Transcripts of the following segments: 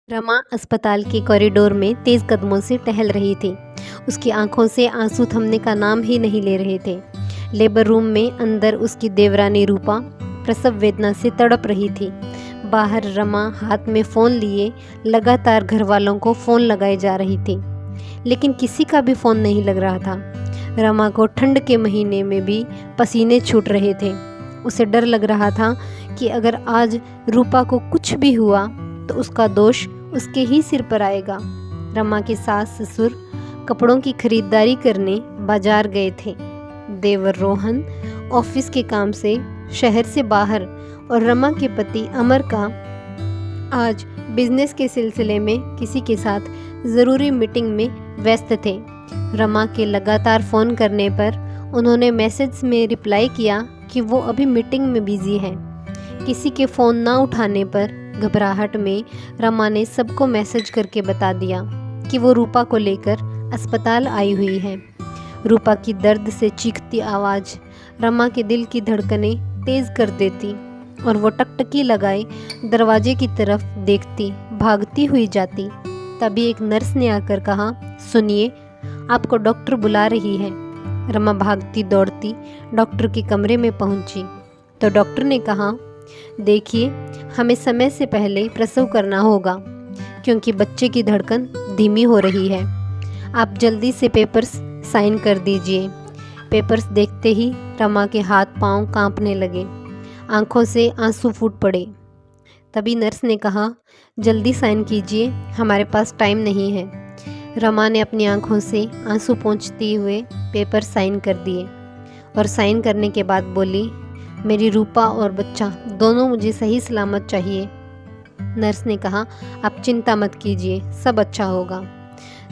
रमा अस्पताल के कॉरिडोर में तेज कदमों से टहल रही थी। उसकी आंखों से आंसू थमने का नाम ही नहीं ले रहे थे। लेबर रूम में अंदर उसकी देवरानी रूपा प्रसव वेदना से तड़प रही थी। बाहर रमा हाथ में फ़ोन लिए लगातार घर वालों को फ़ोन लगाए जा रही थी, लेकिन किसी का भी फ़ोन नहीं लग रहा था। रमा को ठंड के महीने में भी पसीने छूट रहे थे। उसे डर लग रहा था कि अगर आज रूपा को कुछ भी हुआ तो उसका दोष उसके ही सिर पर आएगा। रमा के सास ससुर कपड़ों की खरीदारी करने बाजार गए थे। देवर रोहन ऑफिस के काम से शहर से बाहर और रमा के पति अमर का आज बिजनेस के सिलसिले में किसी के साथ ज़रूरी मीटिंग में व्यस्त थे। रमा के लगातार फ़ोन करने पर उन्होंने मैसेज में रिप्लाई किया कि वो अभी मीटिंग में बिजी है। किसी के फ़ोन ना उठाने पर घबराहट में रमा ने सबको मैसेज करके बता दिया कि वो रूपा को लेकर अस्पताल आई हुई है। रूपा की दर्द से चीखती आवाज़ रमा के दिल की धड़कनें तेज़ कर देती और वो टकटकी लगाए दरवाजे की तरफ देखती भागती हुई जाती। तभी एक नर्स ने आकर कहा, सुनिए, आपको डॉक्टर बुला रही है। रमा भागती दौड़ती डॉक्टर के कमरे में पहुंची तो डॉक्टर ने कहा, देखिए, हमें समय से पहले प्रसव करना होगा क्योंकि बच्चे की धड़कन धीमी हो रही है। आप जल्दी से पेपर्स साइन कर दीजिए। पेपर्स देखते ही रमा के हाथ पांव कांपने लगे, आंखों से आंसू फूट पड़े। तभी नर्स ने कहा, जल्दी साइन कीजिए, हमारे पास टाइम नहीं है। रमा ने अपनी आंखों से आंसू पोंछते हुए पेपर साइन कर दिए और साइन करने के बाद बोली, मेरी रूपा और बच्चा दोनों मुझे सही सलामत चाहिए। नर्स ने कहा, आप चिंता मत कीजिए, सब अच्छा होगा।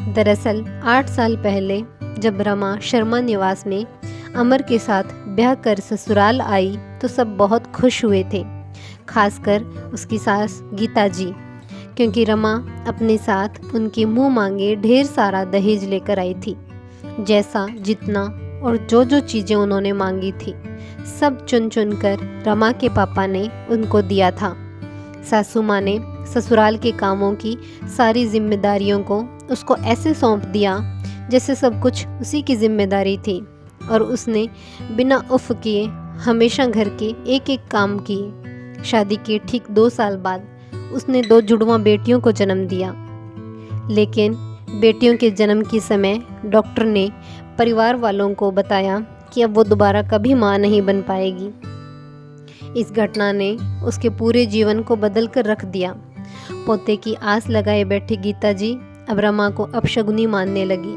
दरअसल 8 साल पहले जब रमा शर्मा निवास में अमर के साथ ब्याह कर ससुराल आई तो सब बहुत खुश हुए थे, खासकर उसकी सास गीता जी, क्योंकि रमा अपने साथ उनके मुंह मांगे ढेर सारा दहेज लेकर आई थी। जैसा, जितना और जो जो चीज़ें उन्होंने मांगी थी सब चुन चुन कर रमा के पापा ने उनको दिया था। सासू माँ ने ससुराल के कामों की सारी जिम्मेदारियों को उसको ऐसे सौंप दिया जैसे सब कुछ उसी की जिम्मेदारी थी और उसने बिना उफ किए हमेशा घर के एक एक काम किए। शादी के ठीक 2 साल बाद उसने 2 जुड़वां बेटियों को जन्म दिया, लेकिन बेटियों के जन्म के समय डॉक्टर ने परिवार वालों को बताया कि अब वो दोबारा कभी माँ नहीं बन पाएगी। इस घटना ने उसके पूरे जीवन को बदल कर रख दिया। पोते की आस लगाए बैठी गीता जी अब रमा को अपशगुनी मानने लगी।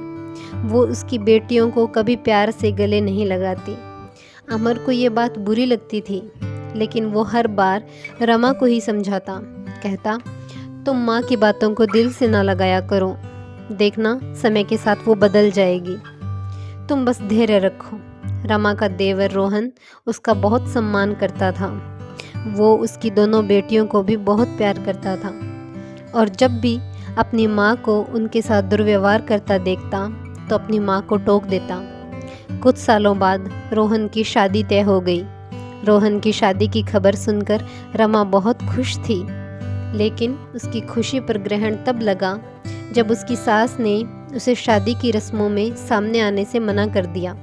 वो उसकी बेटियों को कभी प्यार से गले नहीं लगाती। अमर को ये बात बुरी लगती थी, लेकिन वो हर बार रमा को ही समझाता, कहता, तुम माँ की बातों को दिल से ना लगाया करो, देखना समय के साथ वो बदल जाएगी, तुम बस धैर्य रखो। रमा का देवर रोहन उसका बहुत सम्मान करता था। वो उसकी दोनों बेटियों को भी बहुत प्यार करता था और जब भी अपनी माँ को उनके साथ दुर्व्यवहार करता देखता तो अपनी माँ को टोक देता। कुछ सालों बाद रोहन की शादी तय हो गई। रोहन की शादी की खबर सुनकर रमा बहुत खुश थी, लेकिन उसकी खुशी पर ग्रहण तब लगा जब उसकी सास ने उसे शादी की रस्मों में सामने आने से मना कर दिया।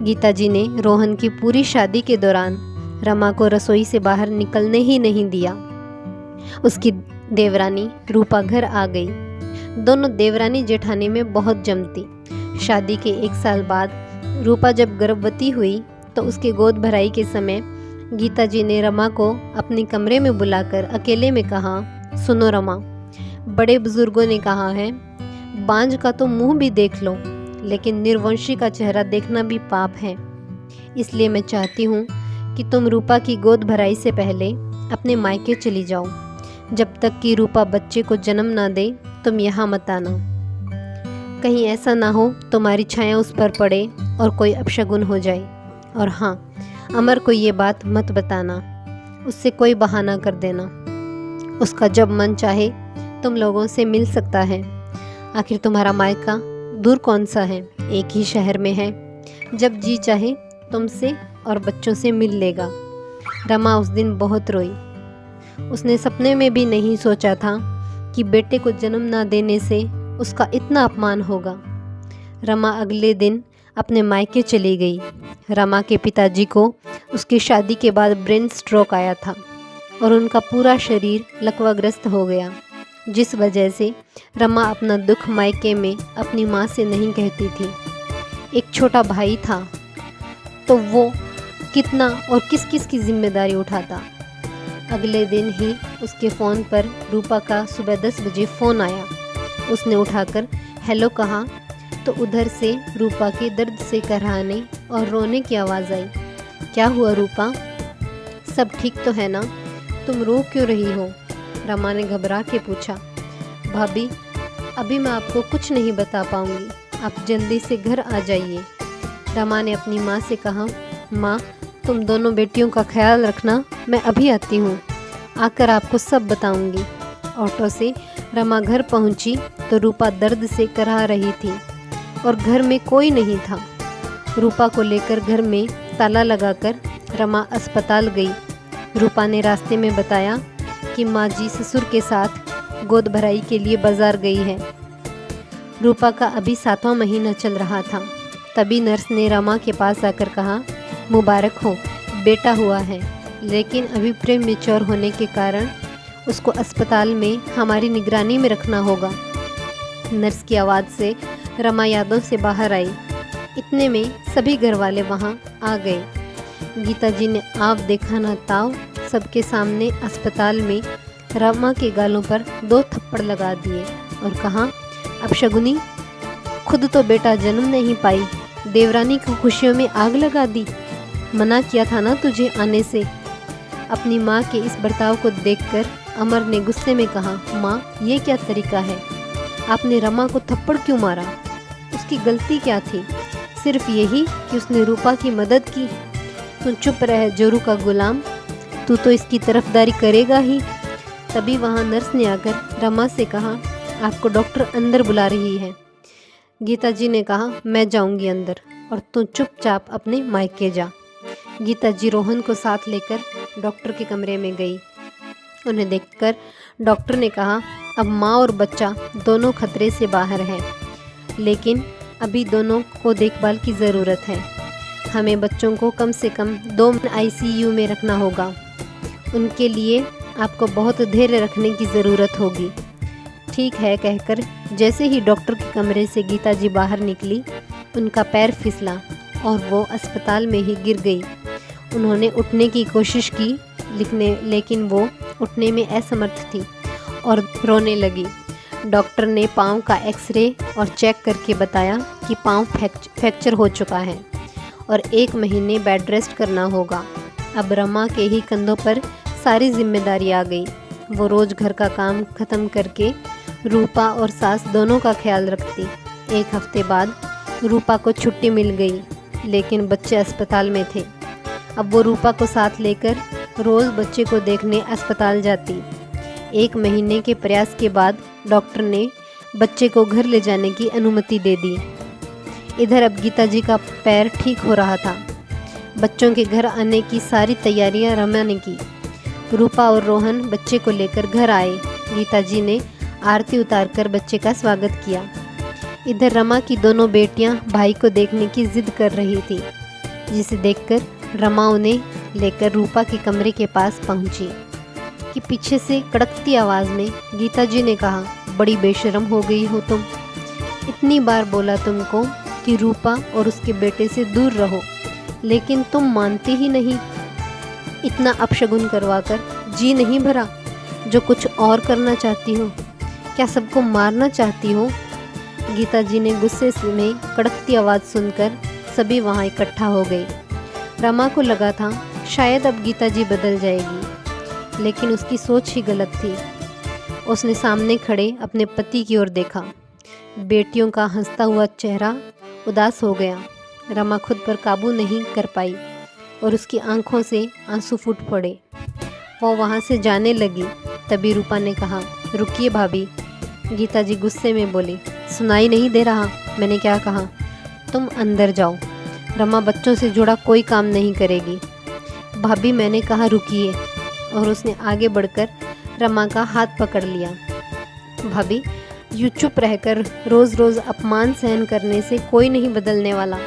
गीता जी ने रोहन की पूरी शादी के दौरान रमा को रसोई से बाहर निकलने ही नहीं दिया। उसकी देवरानी रूपा घर आ गई। दोनों देवरानी जेठानी में बहुत जमती। शादी के 1 साल बाद रूपा जब गर्भवती हुई तो उसके गोद भराई के समय गीता जी ने रमा को अपने कमरे में बुलाकर अकेले में कहा, सुनो रमा, बड़े बुजुर्गों ने कहा है, बांझ का तो मुंह भी देख लो, लेकिन निर्वंशी का चेहरा देखना भी पाप है। इसलिए मैं चाहती हूँ कि तुम रूपा की गोद भराई से पहले अपने मायके चली जाओ। जब तक कि रूपा बच्चे को जन्म ना दे तुम यहाँ मत आना। कहीं ऐसा ना हो तुम्हारी छाया उस पर पड़े और कोई अपशगुन हो जाए। और हाँ, अमर को ये बात मत बताना, उससे कोई बहाना कर देना। उसका जब मन चाहे तुम लोगों से मिल सकता है। आखिर तुम्हारा मायका दूर कौन सा है, एक ही शहर में है। जब जी चाहे तुमसे और बच्चों से मिल लेगा। रमा उस दिन बहुत रोई। उसने सपने में भी नहीं सोचा था कि बेटे को जन्म ना देने से उसका इतना अपमान होगा। रमा अगले दिन अपने मायके चली गई। रमा के पिताजी को उसकी शादी के बाद ब्रेन स्ट्रोक आया था और उनका पूरा शरीर लकवाग्रस्त हो गया, जिस वजह से रमा अपना दुख मायके में अपनी माँ से नहीं कहती थी। एक छोटा भाई था तो वो कितना और किस किस की जिम्मेदारी उठाता। अगले दिन ही उसके फ़ोन पर रूपा का सुबह 10 बजे फ़ोन आया। उसने उठाकर हेलो कहा तो उधर से रूपा के दर्द से कराहने और रोने की आवाज़ आई। क्या हुआ रूपा, सब ठीक तो है ना? तुम रो क्यों रही हो? रमा ने घबरा के पूछा। भाभी, अभी मैं आपको कुछ नहीं बता पाऊँगी, आप जल्दी से घर आ जाइए। रमा ने अपनी माँ से कहा, माँ तुम दोनों बेटियों का ख्याल रखना, मैं अभी आती हूँ, आकर आपको सब बताऊँगी। ऑटो से रमा घर पहुँची तो रूपा दर्द से कराह रही थी और घर में कोई नहीं था। रूपा को लेकर घर में ताला लगाकर रमा अस्पताल गई। रूपा ने रास्ते में बताया कि माँ जी ससुर के साथ गोद भराई के लिए बाजार गई है। रूपा का अभी 7वां महीना चल रहा था। तभी नर्स ने रमा के पास आकर कहा, मुबारक हो, बेटा हुआ है, लेकिन अभी प्रीमेच्योर होने के कारण उसको अस्पताल में हमारी निगरानी में रखना होगा। नर्स की आवाज़ से रमा यादों से बाहर आई। इतने में सभी घर वाले वहाँ आ गए। गीता जी ने आप देखा ना ताव सबके सामने अस्पताल में रमा के गालों पर 2 थप्पड़ लगा दिए और कहा, अब शगुनी, खुद तो बेटा जन्म नहीं पाई, देवरानी की खुशियों में आग लगा दी। मना किया था ना तुझे आने से। अपनी माँ के इस बर्ताव को देखकर अमर ने गुस्से में कहा, माँ ये क्या तरीका है? आपने रमा को थप्पड़ क्यों मारा? उसकी गलती क्या थी? सिर्फ यही कि उसने रूपा की मदद की। तू चुप रह जोरू का गुलाम, तू तो इसकी तरफदारी करेगा ही। तभी वहाँ नर्स ने आकर रमा से कहा, आपको डॉक्टर अंदर बुला रही है। गीता जी ने कहा, मैं जाऊंगी अंदर और तू चुपचाप अपने मायके जा। गीता जी रोहन को साथ लेकर डॉक्टर के कमरे में गई। उन्हें देखकर डॉक्टर ने कहा, अब माँ और बच्चा दोनों खतरे से बाहर हैं, लेकिन अभी दोनों को देखभाल की ज़रूरत है। हमें बच्चों को कम से कम 2 ICU में रखना होगा। उनके लिए आपको बहुत धैर्य रखने की ज़रूरत होगी। ठीक है कहकर जैसे ही डॉक्टर के कमरे से गीता जी बाहर निकली, उनका पैर फिसला और वो अस्पताल में ही गिर गई। उन्होंने उठने की कोशिश की लेकिन वो उठने में असमर्थ थी और रोने लगी। डॉक्टर ने पाँव का एक्सरे और चेक करके बताया कि पाँव फ्रैक्चर हो चुका है और 1 महीने बेड रेस्ट करना होगा। अब रमा के ही कंधों पर सारी जिम्मेदारी आ गई। वो रोज़ घर का काम ख़त्म करके रूपा और सास दोनों का ख्याल रखती। 1 हफ्ते बाद रूपा को छुट्टी मिल गई, लेकिन बच्चे अस्पताल में थे। अब वो रूपा को साथ लेकर रोज़ बच्चे को देखने अस्पताल जाती। 1 महीने के प्रयास के बाद डॉक्टर ने बच्चे को घर ले जाने की अनुमति दे दी। इधर अब गीता जी का पैर ठीक हो रहा था। बच्चों के घर आने की सारी तैयारियां रमा ने की। रूपा और रोहन बच्चे को लेकर घर आए। गीता जी ने आरती उतारकर बच्चे का स्वागत किया। इधर रमा की दोनों बेटियां भाई को देखने की जिद कर रही थी, जिसे देखकर रमा उन्हें लेकर रूपा के कमरे के पास पहुंची कि पीछे से कड़कती आवाज़ में गीता जी ने कहा, बड़ी बेशर्म हो गई हो तुम। इतनी बार बोला तुमको कि रूपा और उसके बेटे से दूर रहो, लेकिन तुम मानती ही नहीं। इतना अपशगुन करवाकर जी नहीं भरा जो कुछ और करना चाहती हो? क्या सबको मारना चाहती हो? गीता जी ने गुस्से में कड़कती आवाज़ सुनकर सभी वहाँ इकट्ठा हो गए। रमा को लगा था शायद अब गीता जी बदल जाएगी, लेकिन उसकी सोच ही गलत थी। उसने सामने खड़े अपने पति की ओर देखा। बेटियों का हंसता हुआ चेहरा उदास हो गया। रमा खुद पर काबू नहीं कर पाई और उसकी आंखों से आंसू फूट पड़े। वो वहाँ से जाने लगी। तभी रूपा ने कहा, रुकिए भाभी। गीता जी गुस्से में बोली, सुनाई नहीं दे रहा मैंने क्या कहा? तुम अंदर जाओ। रमा बच्चों से जुड़ा कोई काम नहीं करेगी। भाभी मैंने कहा रुकिए। और उसने आगे बढ़कर रमा का हाथ पकड़ लिया। भाभी, यूँ चुप रहकर रोज़ रोज़ अपमान सहन करने से कोई नहीं बदलने वाला,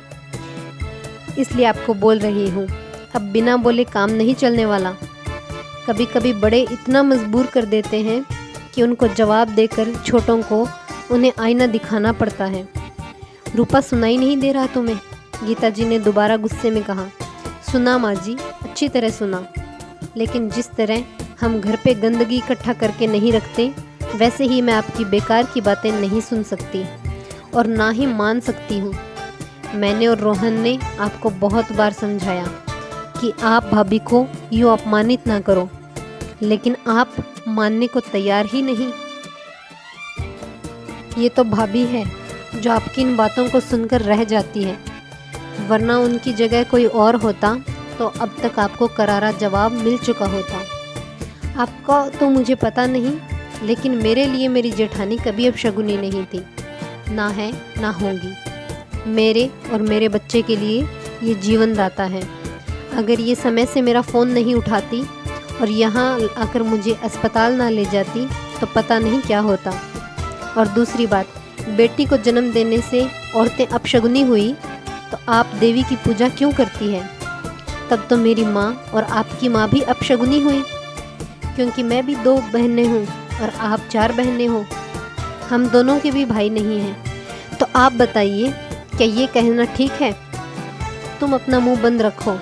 इसलिए आपको बोल रही हूँ। अब बिना बोले काम नहीं चलने वाला। कभी कभी बड़े इतना मजबूर कर देते हैं कि उनको जवाब देकर छोटों को उन्हें आईना दिखाना पड़ता है। रूपा, सुनाई नहीं दे रहा तुम्हें? गीता जी ने दोबारा गुस्से में कहा। सुना माँ जी, अच्छी तरह सुना, लेकिन जिस तरह हम घर पे गंदगी इकट्ठा करके नहीं रखते, वैसे ही मैं आपकी बेकार की बातें नहीं सुन सकती और ना ही मान सकती हूँ। मैंने और रोहन ने आपको बहुत बार समझाया कि आप भाभी को यूँ अपमानित ना करो, लेकिन आप मानने को तैयार ही नहीं। ये तो भाभी है जो आपकी इन बातों को सुनकर रह जाती है, वरना उनकी जगह कोई और होता तो अब तक आपको करारा जवाब मिल चुका होता। आपका तो मुझे पता नहीं, लेकिन मेरे लिए मेरी जेठानी कभी अपशगुनी नहीं थी, ना है ना होगी। मेरे और मेरे बच्चे के लिए ये जीवन दाता है। अगर ये समय से मेरा फ़ोन नहीं उठाती और यहाँ आकर मुझे अस्पताल ना ले जाती तो पता नहीं क्या होता। और दूसरी बात, बेटी को जन्म देने से औरतें अपशगुनी हुई तो आप देवी की पूजा क्यों करती है? तब तो मेरी माँ और आपकी माँ भी अपशगुनी हुई, क्योंकि मैं भी 2 बहनें हूँ और आप 4 बहनें हो। हम दोनों के भी भाई नहीं हैं। तो आप बताइए, क्या ये कहना ठीक है? तुम अपना मुंह बंद रखो,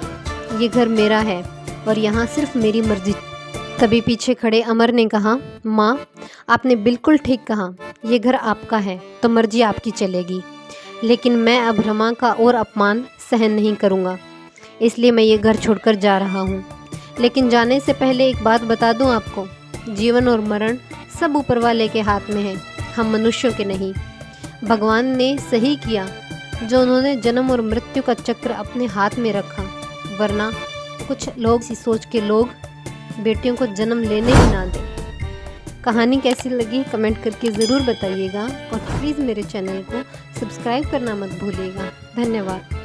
ये घर मेरा है और यहाँ सिर्फ मेरी मर्जी। तभी पीछे खड़े अमर ने कहा, माँ आपने बिल्कुल ठीक कहा, ये घर आपका है तो मर्जी आपकी चलेगी, लेकिन मैं अब रमा का और अपमान सहन नहीं करूँगा, इसलिए मैं ये घर छोड़कर जा रहा हूँ। लेकिन जाने से पहले एक बात बता दूँ आपको, जीवन और मरण सब ऊपर वाले के हाथ में है, हम मनुष्यों के नहीं। भगवान ने सही किया जो उन्होंने जन्म और मृत्यु का चक्र अपने हाथ में रखा, वरना कुछ लोग इसी सोच के लोग बेटियों को जन्म लेने ही ना दें। कहानी कैसी लगी कमेंट करके ज़रूर बताइएगा और प्लीज़ मेरे चैनल को सब्सक्राइब करना मत भूलिएगा। धन्यवाद।